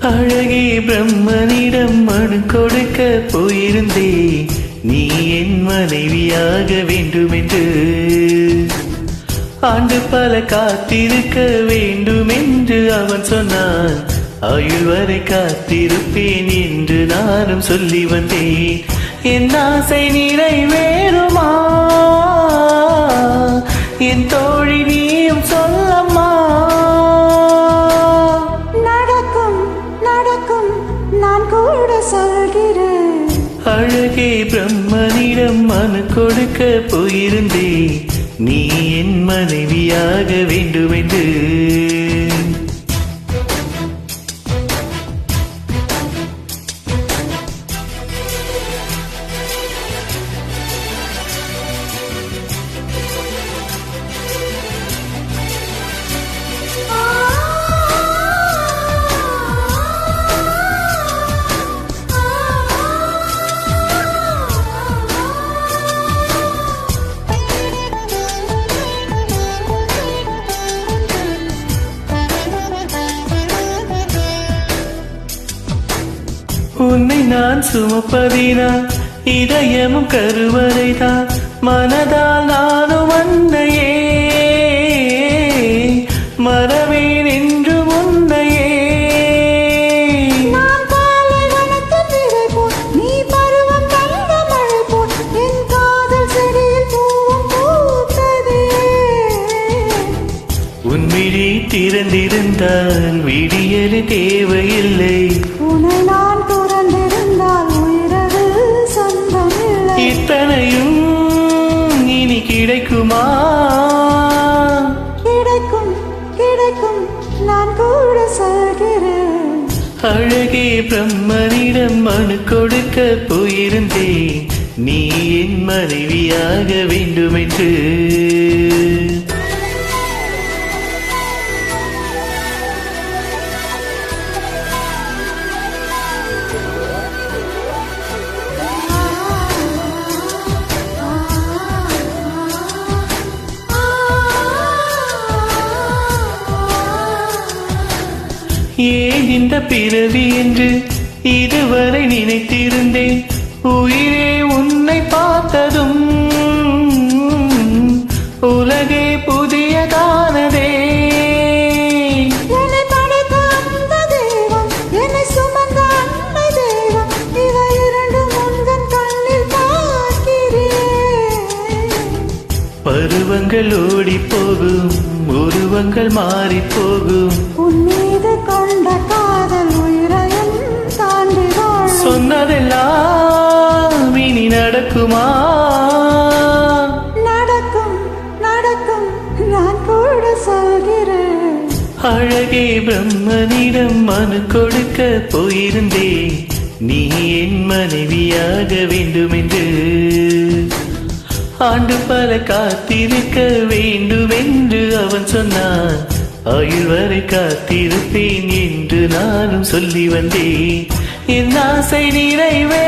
அழகே பிரம்மனிடம் மனு கொடுக்க போயிருந்தே, நீ என் மனைவியாக வேண்டுமென்று. ஆண்டு பல காத்திருக்க வேண்டுமென்று அவன் சொன்னான். ஆயுள் வரை காத்திருப்பேன் என்று நானும் சொல்லி வந்தேன். என் ஆசை நிறைவேறுமா என் தோழி, நீயும் சொல்லம்மா. நடக்கும் நடக்கும், நான் கூட சொல்கிறேன். அழகே பிரம்மனிடம் மனு கொடுக்க போயிருந்தே, நீ என் மனைவியாக வேண்டுமென்று. உன்னை நான் சுமப்பதினா இதயமும் கருவறைதான். மனதால் நானும் அன்னையே மறவேன் என்று உன்னையே. நான் பாலைவனத்தின் விதை போல், நீ பருவம் தந்த மழை போல், என் காதல் செடியில் பூவும் பூத்ததே. உன் விழி திறந்திருந்தால் விடியல் தேவையில்லை. உன்னை நான் துறந்திருந்தால் உயிரது சொந்தமில்லை. இத்தனையும் இனி கிடைக்குமா? கிடைக்கும் கிடைக்கும், நான் கூட சொல்கிறேன். அழகே பிரம்மனிடம் மனு கொடுக்க போயிருந்தே, நீ என் மனைவியாக வேண்டுமென்று. ஏன் இந்த பிறவி என்று இதுவரை நினைத்திருந்தேன். உயிரே உன்னை பார்த்ததும் உலகே புதியதானதே. என்னை படைத்த அந்த தெய்வம், என்னை சுமந்த அன்னை தெய்வம், இவை இரண்டும் உந்தன் கண்ணில் பார்க்கிறேன். பருவங்கள் ஓடி போகும், உருவங்கள் மாறி போகும். உன் மீது கொண்ட காதல் உயிரையும் தாண்டி வாழும். சொன்னதெல்லாம் இனி நடக்குமா? நடக்கும் நடக்கும், நான் கூட சொல்கிறேன். அழகே பிரம்மனிடம் மனு கொடுக்க போயிருந்தே, நீ என் மனைவியாக வேண்டுமென்று. ஆண்டு பல காத்திருக்க வேண்டுமென்று அவன் சொன்னான். ஆயுள் வரை காத்திருப்பேன் என்று நானும் சொல்லி வந்தேன். என் ஆசை நிறைவே